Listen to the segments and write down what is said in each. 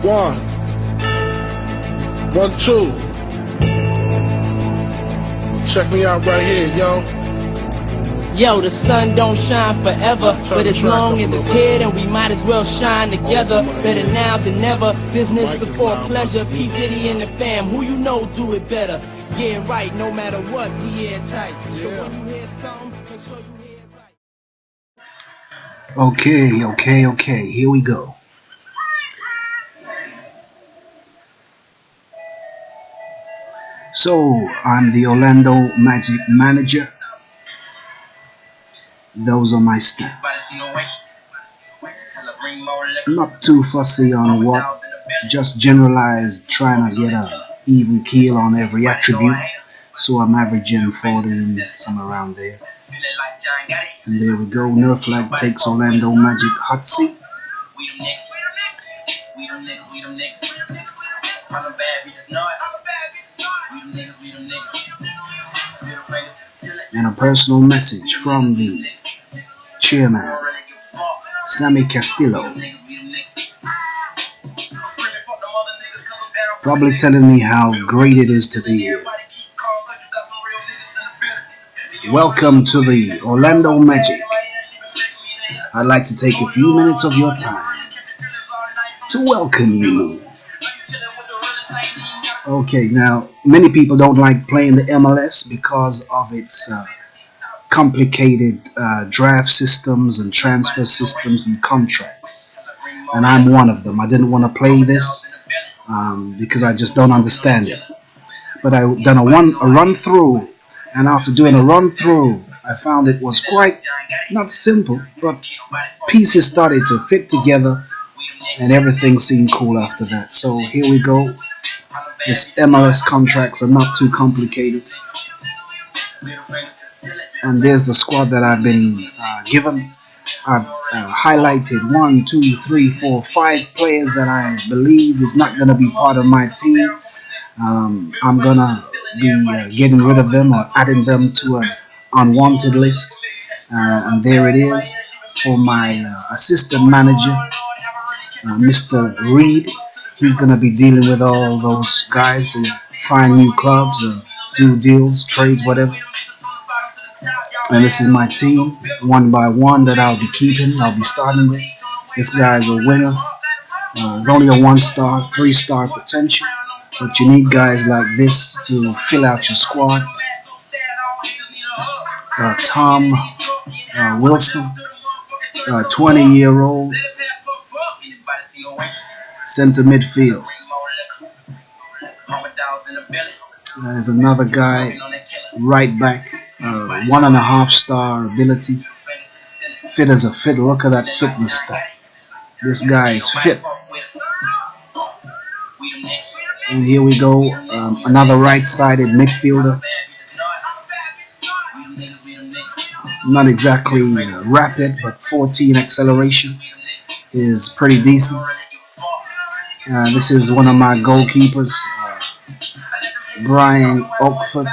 One, 1, 2. Check me out right here, yo. Yo, the sun don't shine forever, but as long as it's here, then we might as well shine together. Better now than never, business before pleasure. P. Diddy and the fam, who you know do it better. Yeah, right, no matter what, we airtight. So when you hear something, make sure you hear it right. Okay, here we go. So, I'm the Orlando Magic manager. Those are my stats. Not too fussy on what, just generalized, trying to get a even keel on every attribute. So I'm averaging 14, somewhere around there. And there we go. Nerf Flag takes Orlando Magic hot seat. And a personal message from the chairman, Sammy Castillo, probably telling me how great it is to be here. Welcome to the Orlando Magic. I'd like to take a few minutes of your time to welcome you. Okay, now many people don't like playing the MLS because of its complicated draft systems and transfer systems and contracts, and I'm one of them. I didn't want to play this because I just don't understand it. But I done a run through, and after doing a run through, I found it was quite not simple, but pieces started to fit together, and everything seemed cool after that. So here we go. This MLS contracts are not too complicated. And there's the squad that I've been given. I've highlighted 1, 2, 3, 4, 5 players that I believe is not going to be part of my team. I'm going to be getting rid of them or adding them to an unwanted list. And there it is for my assistant manager, Mr. Reed. He's going to be dealing with all those guys to find new clubs and do deals, trades, whatever. And this is my team, one by one, that I'll be keeping. I'll be starting with. This guy's a winner. There's only a 1-star, 3-star potential. But you need guys like this to fill out your squad. Tom Wilson, 20-year-old. Center midfield. There's another guy, right back, 1.5-star ability. Fit as a fiddle. Look at that fitness stat. This guy is fit. And here we go, another right-sided midfielder. Not exactly rapid, but 14 acceleration is pretty decent. This is one of my goalkeepers, Brian Oakford.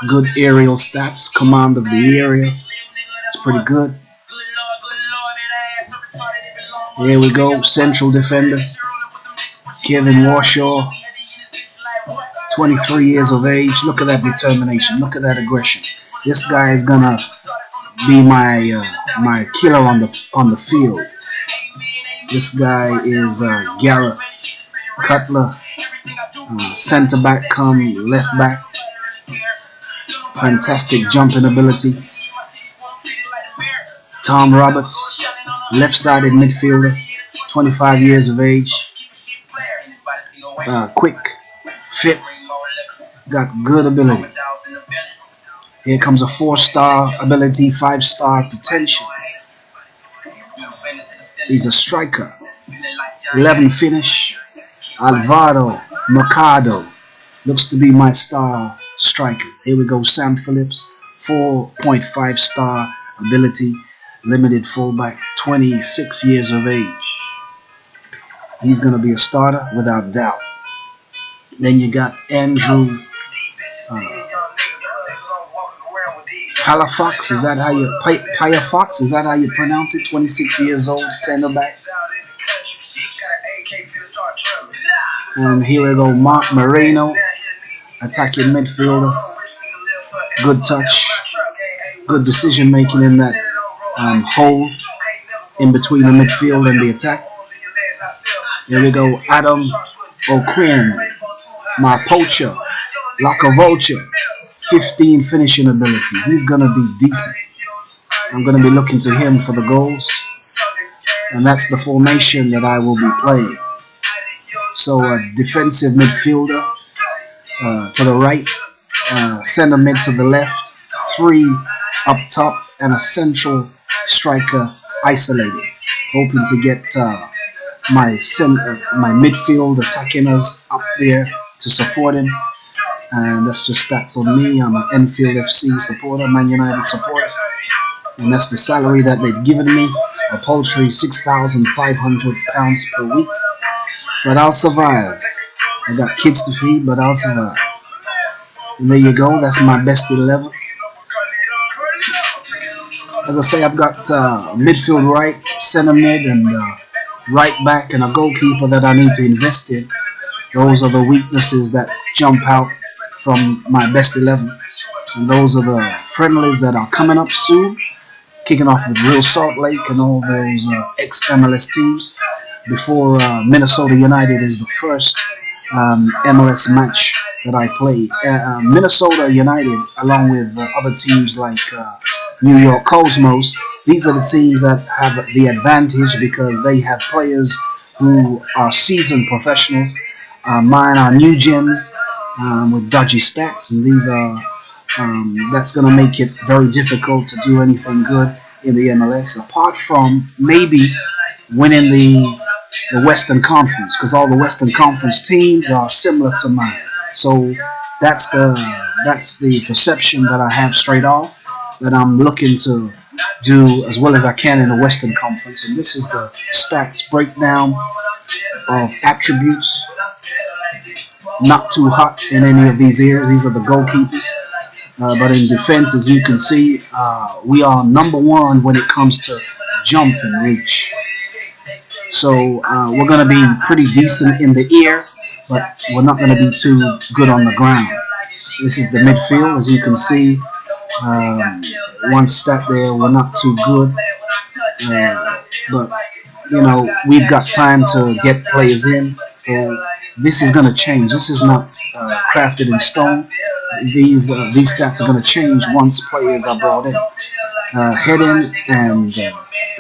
Good aerial stats, command of the area. It's pretty good. Here we go, central defender, Kevin Warshaw, 23 years of age. Look at that determination. Look at that aggression. This guy is gonna be my killer on the field. This guy is Gareth Cutler, center back come left back. Fantastic jumping ability. Tom Roberts, left-sided midfielder, 25 years of age. Quick, fit, got good ability. Here comes a 4-star ability, 5-star potential. He's a striker. 11 finish. Alvaro Mercado looks to be my star striker. Here we go, Sam Phillips, 4.5-star ability, limited fullback, 26 years of age. He's going to be a starter without doubt. Then you got Andrew Palafox, is that how you Palafox? Is that how you pronounce it? 26 years old, center back. And here we go, Mark Moreno, attacking midfielder. Good touch, good decision making in that hole in between the midfield and the attack. Here we go, Adam O'Quinn, my poacher, like a vulture, 15 finishing ability. He's going to be decent. I'm going to be looking to him for the goals. And that's the formation that I will be playing. So a defensive midfielder to the right, center mid to the left, 3 up top, and a central striker isolated. Hoping to get my midfield attacking us up there to support him. And that's just stats on me. I'm an Enfield FC supporter, Man United supporter. And that's the salary that they've given me, a paltry £6,500 per week. But I'll survive. I got kids to feed, but I'll survive. And there you go, that's my best 11. As I say, I've got midfield right, center mid, and right back, and a goalkeeper that I need to invest in. Those are the weaknesses that jump out from my best 11. And those are the friendlies that are coming up soon. Kicking off with Real Salt Lake and all those ex-MLS teams before Minnesota United is the first MLS match that I play. Minnesota United, along with other teams like New York Cosmos, these are the teams that have the advantage because they have players who are seasoned professionals. Mine are new gems with dodgy stats, and these are that's going to make it very difficult to do anything good in the MLS, apart from maybe winning the Western Conference, because all the Western Conference teams are similar to mine. So that's the perception that I have straight off, that I'm looking to do as well as I can in the Western Conference. And this is the stats breakdown of attributes. Not too hot in any of these areas. These are the goalkeepers. But in defense, as you can see, we are number 1 when it comes to jump and reach. So we're going to be pretty decent in the air, but we're not going to be too good on the ground. This is the midfield. As you can see, one stat there, we're not too good. But, you know, we've got time to get players in. So this is going to change. This is not crafted in stone. These stats are going to change once players are brought in. Heading and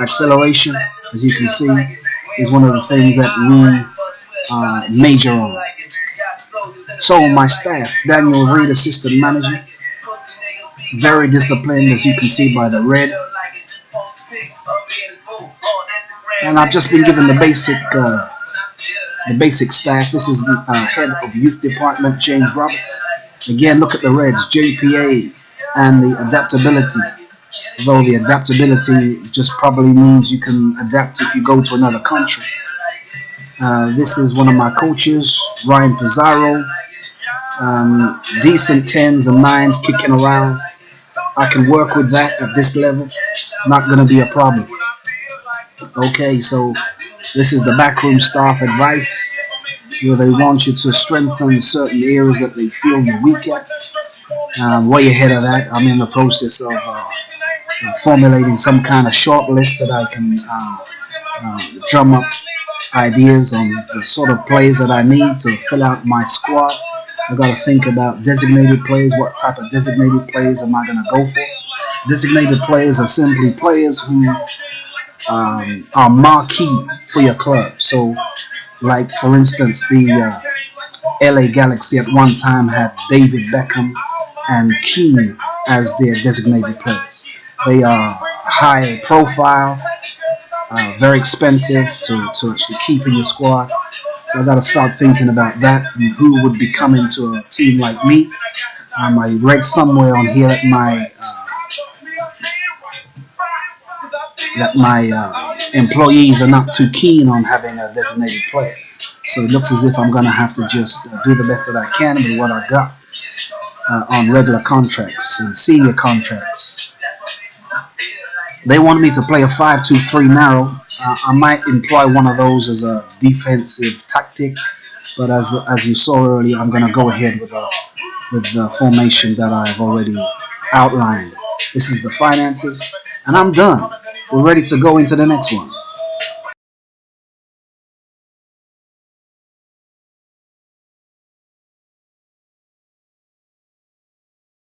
acceleration, as you can see, is one of the things that we major on. So my staff, Daniel Reed, assistant manager, very disciplined, as you can see by the red. And I've just been given the basic staff. This is the head of youth department, James Roberts. Again, look at the reds, JPA, and the adaptability. Although the adaptability just probably means you can adapt if you go to another country. This is one of my coaches, Ryan Pizarro. Decent 10s and 9s kicking around. I can work with that at this level. Not going to be a problem. Okay, so this is the backroom staff advice. Where they want you to strengthen certain areas that they feel you're weak at. Way ahead of that, I'm in the process of formulating some kind of short list that I can drum up ideas on the sort of players that I need to fill out my squad. I've got to think about designated players. What type of designated players am I going to go for? Designated players are simply players who are marquee for your club. So, like, for instance, the LA Galaxy at one time had David Beckham and Keane as their designated players. They are high profile, very expensive to actually keep in your squad. So I got to start thinking about that and who would be coming to a team like me. I read somewhere on here that my employees are not too keen on having a designated player. So it looks as if I'm going to have to just do the best that I can with what I got on regular contracts and senior contracts. They wanted me to play a 5-2-3 narrow. I might employ one of those as a defensive tactic But as you saw earlier, I'm going to go ahead with the formation that I've already outlined. This is the finances, and I'm done. We're ready to go into the next one.